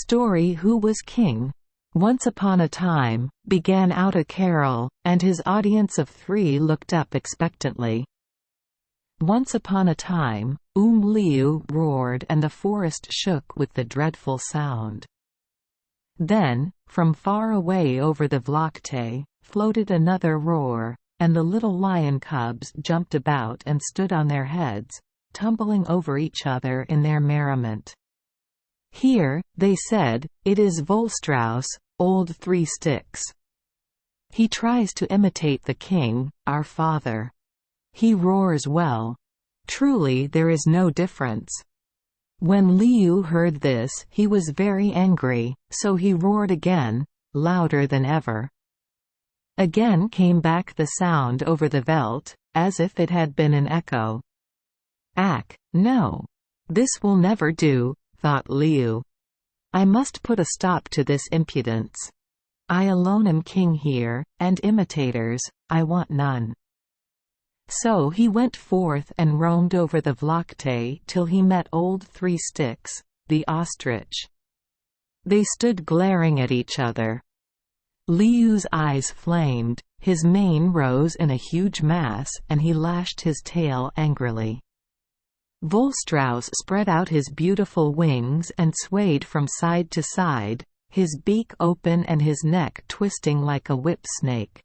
Story Who Was King? Once upon a time, began out a carol, and his audience of 3 looked up expectantly. Once upon a time, Liu roared and the forest shook with the dreadful sound. Then, from far away over the Vlakte, floated another roar, and the little lion cubs jumped about and stood on their heads, tumbling over each other in their merriment. "Here," they said, "it is Volstrauss, old 3 Sticks. He tries to imitate the king, our father. He roars well. Truly there is no difference." When Liu heard this, he was very angry, so he roared again, louder than ever. Again came back the sound over the veldt, as if it had been an echo. "Ack, no. This will never do," thought Liu. "I must put a stop to this impudence. I alone am king here, and imitators, I want none." So he went forth and roamed over the Vlakte till he met old 3 Sticks, the ostrich. They stood glaring at each other. Liu's eyes flamed, his mane rose in a huge mass, and he lashed his tail angrily. Volstrauss spread out his beautiful wings and swayed from side to side, his beak open and his neck twisting like a whip snake.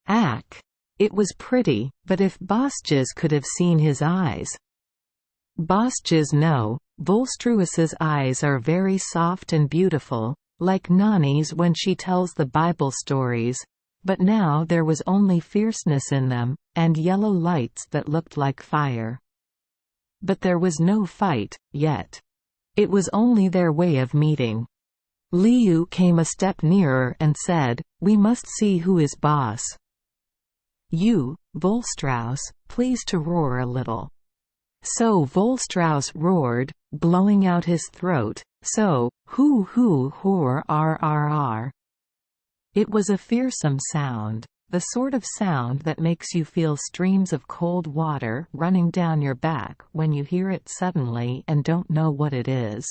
Ack! It was pretty, but if Bosjes could have seen his eyes. Bosjes know, Volstruus's eyes are very soft and beautiful, like Nani's when she tells the Bible stories, but now there was only fierceness in them, and yellow lights that looked like fire. But there was no fight, yet. It was only their way of meeting. Liu came a step nearer and said, "We must see who is boss. You, Volstrauss, please to roar a little." So Volstrauss roared, blowing out his throat, so, hoo hoo hor r. It was a fearsome sound, the sort of sound that makes you feel streams of cold water running down your back when you hear it suddenly and don't know what it is.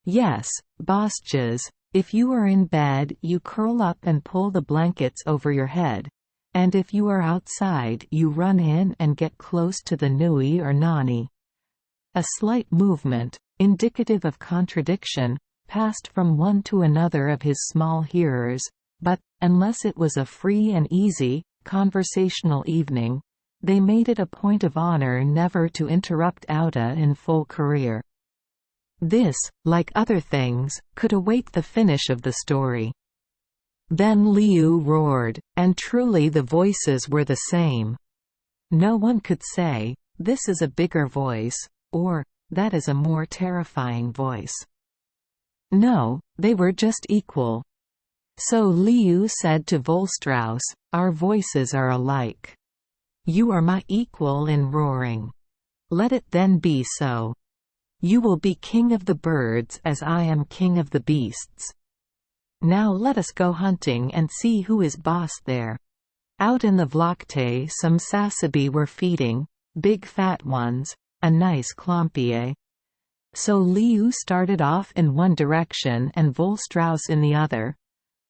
Yes, Bosjes, if you are in bed you curl up and pull the blankets over your head, and if you are outside you run in and get close to the Nui or Nani. A slight movement, indicative of contradiction, passed from one to another of his small hearers, but, unless it was a free and easy, conversational evening, they made it a point of honor never to interrupt Auda in full career. This, like other things, could await the finish of the story. Then Liu roared, and truly the voices were the same. No one could say, "This is a bigger voice," or, "That is a more terrifying voice." No, they were just equal. So Liu said to Volstrauss, "Our voices are alike. You are my equal in roaring. Let it then be so. You will be king of the birds as I am king of the beasts. Now let us go hunting and see who is boss there." Out in the Vlakte some Sasabi were feeding, big fat ones, a nice klompie. So Liu started off in one direction and Volstrauss in the other,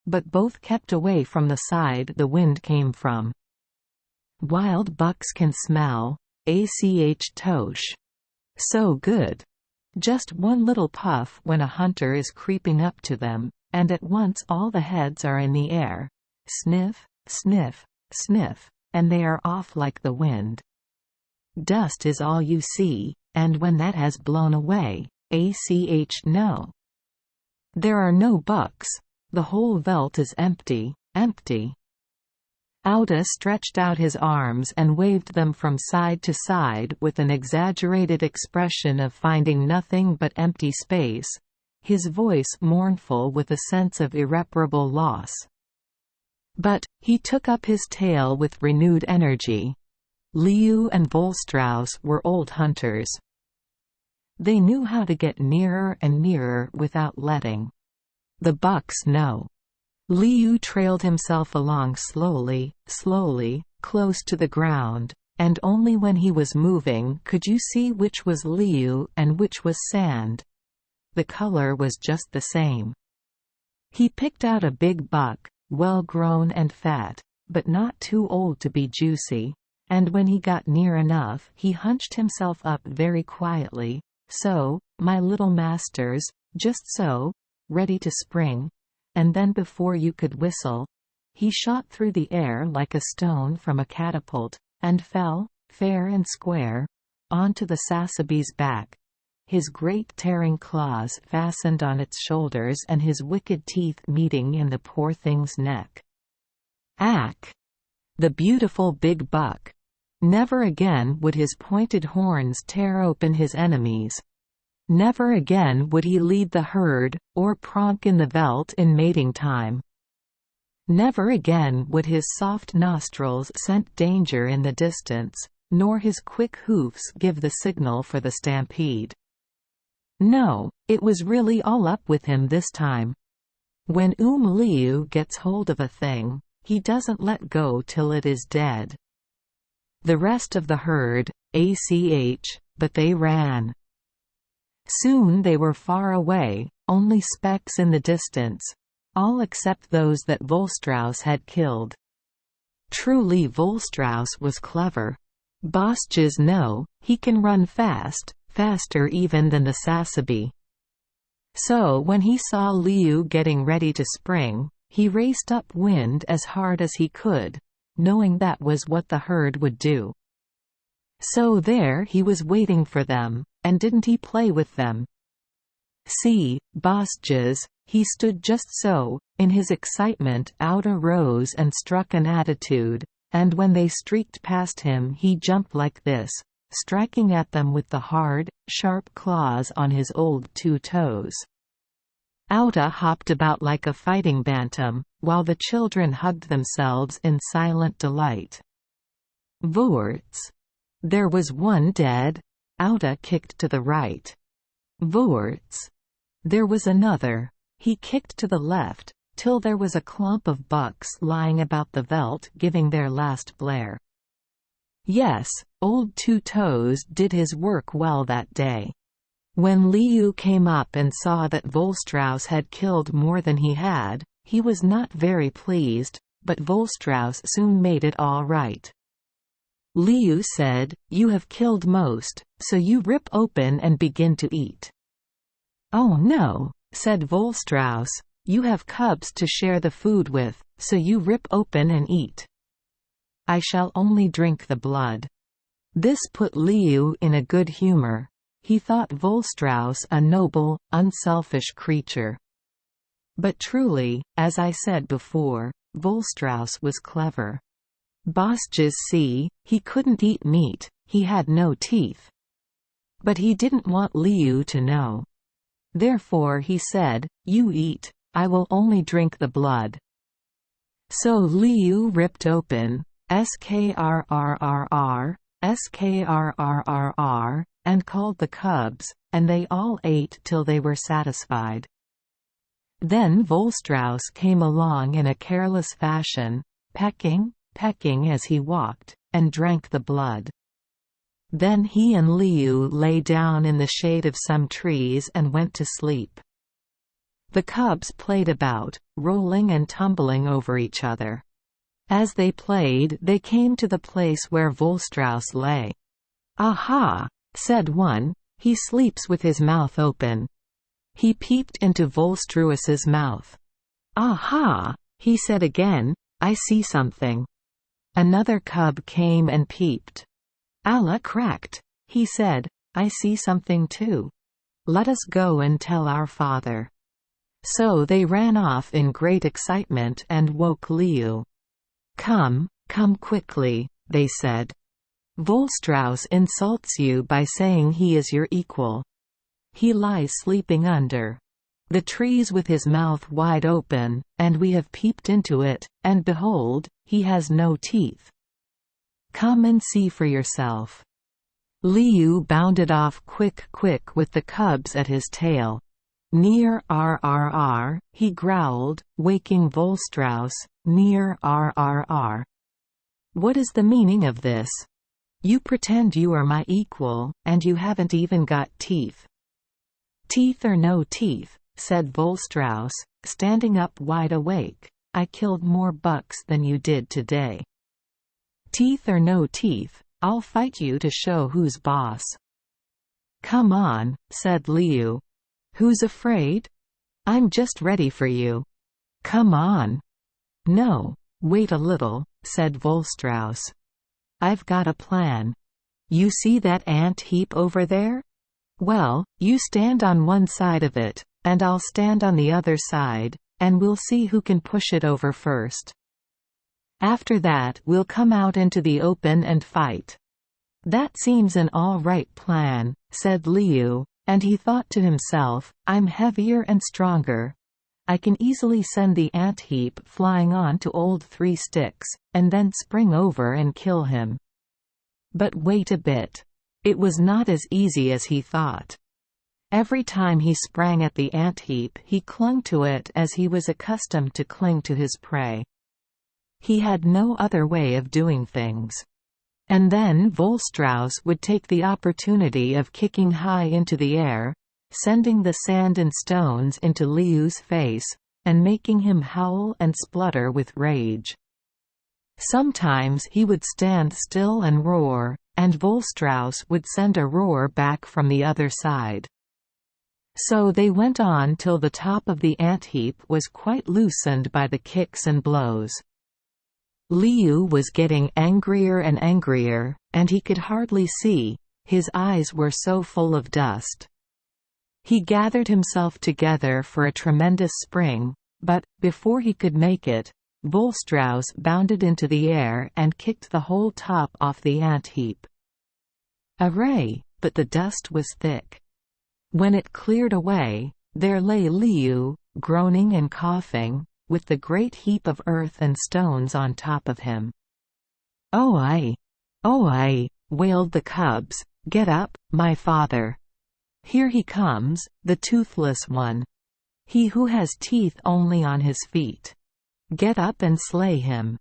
but both kept away from the side the wind came from. Wild bucks can smell, ach tosh. So good. Just one little puff when a hunter is creeping up to them, and at once all the heads are in the air. Sniff, sniff, sniff, and they are off like the wind. Dust is all you see, and when that has blown away, ach no. There are no bucks. The whole veldt is empty, empty. Auda stretched out his arms and waved them from side to side with an exaggerated expression of finding nothing but empty space, his voice mournful with a sense of irreparable loss. But, he took up his tail with renewed energy. Liu and Volstrauss were old hunters. They knew how to get nearer and nearer without letting the bucks know. Liu trailed himself along slowly, slowly, close to the ground, and only when he was moving could you see which was Liu and which was sand. the color was just the same. He picked out a big buck, well-grown and fat, but not too old to be juicy, and when he got near enough he hunched himself up very quietly, so, my little masters, just so, ready to spring, and then before you could whistle, he shot through the air like a stone from a catapult, and fell, fair and square, onto the Sasabi's back, his great tearing claws fastened on its shoulders and his wicked teeth meeting in the poor thing's neck. Ack! The beautiful big buck! Never again would his pointed horns tear open his enemies. Never again would he lead the herd, or pronk in the veldt in mating time. Never again would his soft nostrils scent danger in the distance, nor his quick hoofs give the signal for the stampede. No, it was really all up with him this time. When Liu gets hold of a thing, he doesn't let go till it is dead. The rest of the herd, but they ran. Soon they were far away, only specks in the distance, all except those that Volstrauss had killed. Truly Volstrauss was clever. Bosjes know, he can run fast, faster even than the Sasabi. So when he saw Liu getting ready to spring, he raced upwind as hard as he could, knowing that was what the herd would do. So there he was waiting for them, and didn't he play with them? See, Bosjes, he stood just so, in his excitement Auda rose and struck an attitude, and when they streaked past him he jumped like this, striking at them with the hard, sharp claws on his old 2 toes. Auda hopped about like a fighting bantam, while the children hugged themselves in silent delight. Voorts! There was one dead. Auda kicked to the right. Voorts! There was another. He kicked to the left, till there was a clump of bucks lying about the veldt giving their last blare. Yes, old 2 toes did his work well that day. When Liu came up and saw that Volstrauss had killed more than he had, he was not very pleased, but Volstrauss soon made it all right. Liu said, "You have killed most, so you rip open and begin to eat." "Oh no," said Volstrauss, "you have cubs to share the food with, so you rip open and eat." "I shall only drink the blood." This put Liu in a good humor. He thought Volstrauss a noble, unselfish creature. But truly, as I said before, Volstrauss was clever. Bosjes see, he couldn't eat meat, he had no teeth. But he didn't want Liu to know. Therefore he said, "You eat, I will only drink the blood." So Liu ripped open, skrrr, skrrr, and called the cubs, and they all ate till they were satisfied. Then Volstrauss came along in a careless fashion, pecking as he walked, and drank the blood. Then he and Liu lay down in the shade of some trees and went to sleep. The cubs played about, rolling and tumbling over each other. As they played they came to the place where Volstrauss lay. "Aha!" said one, "he sleeps with his mouth open." He peeped into Volstrauss's mouth. "Aha!" he said again, "I see something." Another cub came and peeped. "Allah cracked," he said, "I see something too. Let us go and tell our father." So they ran off in great excitement and woke Liu. Come quickly," they said. "Volstrauss insults you by saying he is your equal. He lies sleeping under the trees with his mouth wide open, and we have peeped into it, and behold, he has no teeth. Come and see for yourself." Liu bounded off quick with the cubs at his tail. "Near rrr," he growled, waking Volstrauss, "near rrr. What is the meaning of this? You pretend you are my equal, and you haven't even got teeth. "Teeth or no teeth," said Volstrauss, standing up wide awake, "I killed more bucks than you did today. Teeth or no teeth, I'll fight you to show who's boss." "Come on," said Liu. "Who's afraid? I'm just ready for you. Come on." "No, wait a little," said Volstrauss. "I've got a plan. You see that ant heap over there? Well, you stand on one side of it, and I'll stand on the other side, and we'll see who can push it over first. After that we'll come out into the open and fight." "That seems an all right plan," said Liu, and he thought to himself, "I'm heavier and stronger. I can easily send the ant heap flying on to old Three Sticks, and then spring over and kill him." But wait a bit. It was not as easy as he thought. Every time he sprang at the ant heap he clung to it as he was accustomed to cling to his prey. He had no other way of doing things. And then Volstrauss would take the opportunity of kicking high into the air, sending the sand and stones into Liu's face, and making him howl and splutter with rage. Sometimes he would stand still and roar, and Volstrauss would send a roar back from the other side. So they went on till the top of the ant heap was quite loosened by the kicks and blows. Liu was getting angrier and angrier, and he could hardly see, his eyes were so full of dust. He gathered himself together for a tremendous spring, but, before he could make it, Volstrauss bounded into the air and kicked the whole top off the ant heap. Array, but the dust was thick. When it cleared away, there lay Liu, groaning and coughing, with the great heap of earth and stones on top of him. "Oh I," wailed the cubs, "get up, my father. Here he comes, the toothless one. He who has teeth only on his feet. Get up and slay him."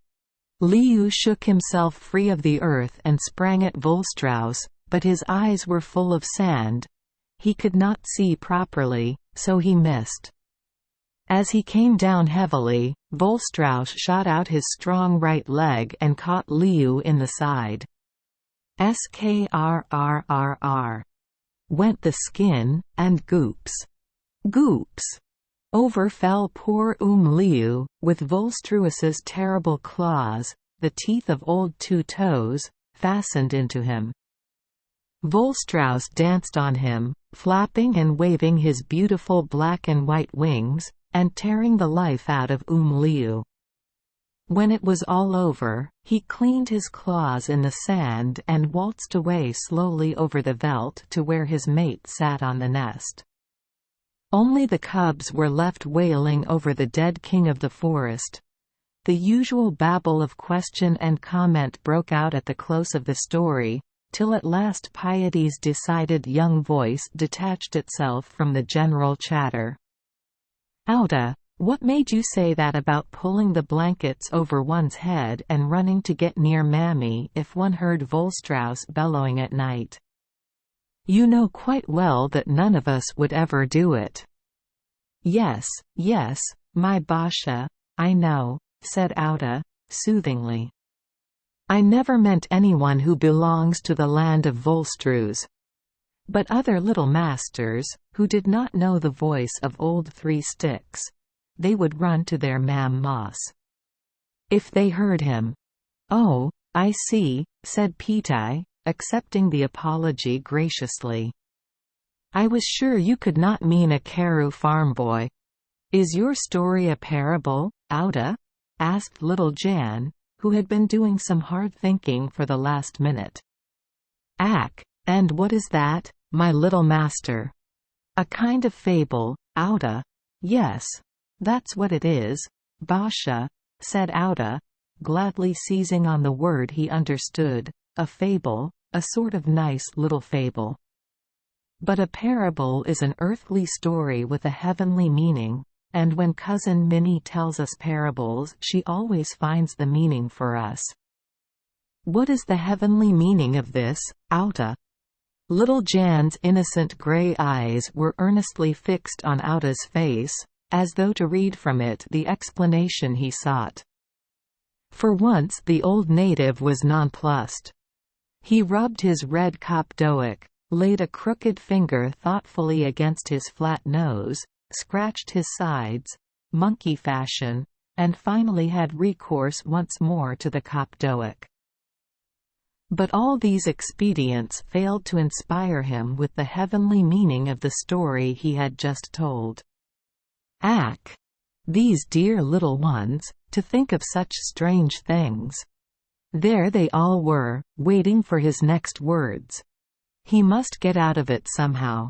Liu shook himself free of the earth and sprang at Volstrauss, but his eyes were full of sand. He could not see properly, so he missed. As he came down heavily, Volstrauss shot out his strong right leg and caught Liu in the side. Skrrr. Went the skin, and goops. Goops. Over fell poor Liu, with Volstrauss's terrible claws, the teeth of old Two Toes, fastened into him. Volstrauss danced on him, flapping and waving his beautiful black and white wings, and tearing the life out of Liu. When it was all over, he cleaned his claws in the sand and waltzed away slowly over the veldt to where his mate sat on the nest. Only the cubs were left wailing over the dead king of the forest. The usual babble of question and comment broke out at the close of the story, till at last Piety's decided young voice detached itself from the general chatter. "Auda, what made you say that about pulling the blankets over one's head and running to get near Mammy if one heard Volstrauss bellowing at night? You know quite well that none of us would ever do it." Yes, my Basha, I know," said Auda, soothingly. "I never meant anyone who belongs to the land of Volstrauss. But other little masters, who did not know the voice of old Three Sticks, they would run to their Mam Moss. If they heard him." "Oh, I see," said Pieti, accepting the apology graciously. "I was sure you could not mean a Karoo farm boy. Is your story a parable, Auda?" asked little Jan, who had been doing some hard thinking for the last minute. "Ack, and what is that, my little master?" "A kind of fable, Auda. Yes, that's what it is, Basha," said Auda, gladly seizing on the word he understood, a fable, a sort of nice little fable. But a parable is an earthly story with a heavenly meaning, and when Cousin Minnie tells us parables she always finds the meaning for us. "What is the heavenly meaning of this, Auda?" Little Jan's innocent grey eyes were earnestly fixed on Auda's face, as though to read from it the explanation he sought. For once the old native was nonplussed. He rubbed his red copdoic, laid a crooked finger thoughtfully against his flat nose, scratched his sides, monkey fashion, and finally had recourse once more to the copdoic. But all these expedients failed to inspire him with the heavenly meaning of the story he had just told. Ack! These dear little ones, to think of such strange things! There they all were, waiting for his next words. He must get out of it somehow.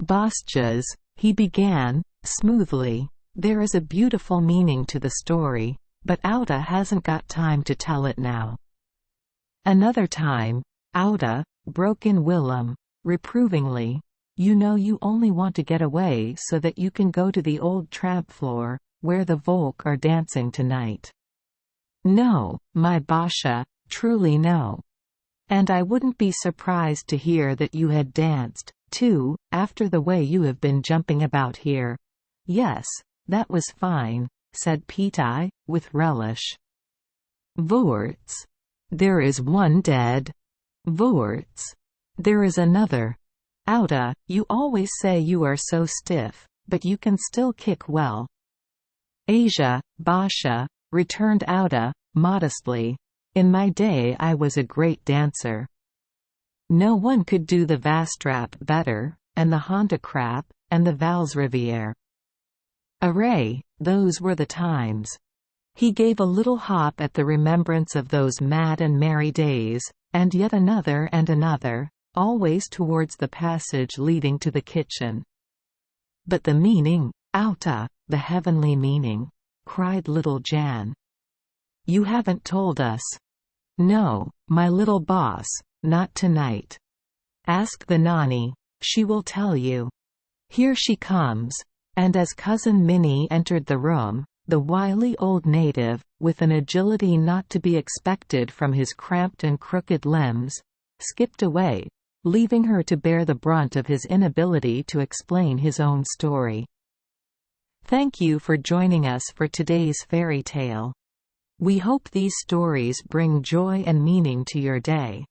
"Bostjas," he began, smoothly, "there is a beautiful meaning to the story, but Auda hasn't got time to tell it now." "Another time, Auda," broke in Willem, reprovingly. "You know you only want to get away so that you can go to the old tramp floor, where the Volk are dancing tonight." "No, my Basha, truly no. And I wouldn't be surprised to hear that you had danced, too, after the way you have been jumping about here." "Yes, that was fine," said Petai, with relish. "Voorts. There is one dead. Voorts. There is another. Auda, you always say you are so stiff, but you can still kick well." "Asia, Basha," returned Auda, modestly. "In my day I was a great dancer. No one could do the Vastrap better, and the Hondakrap, and the Valsriviere. Array, those were the times." He gave a little hop at the remembrance of those mad and merry days, and yet another and another, always towards the passage leading to the kitchen. "But the meaning, Auda, the heavenly meaning!" cried little Jan. "You haven't told us." "No, my little boss, not tonight. Ask the Nani, she will tell you. Here she comes." And as Cousin Minnie entered the room, the wily old native, with an agility not to be expected from his cramped and crooked limbs, skipped away, leaving her to bear the brunt of his inability to explain his own story. Thank you for joining us for today's fairy tale. We hope these stories bring joy and meaning to your day.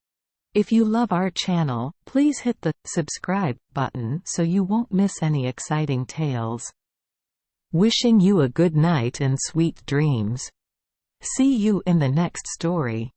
If you love our channel, please hit the subscribe button so you won't miss any exciting tales. Wishing you a good night and sweet dreams. See you in the next story.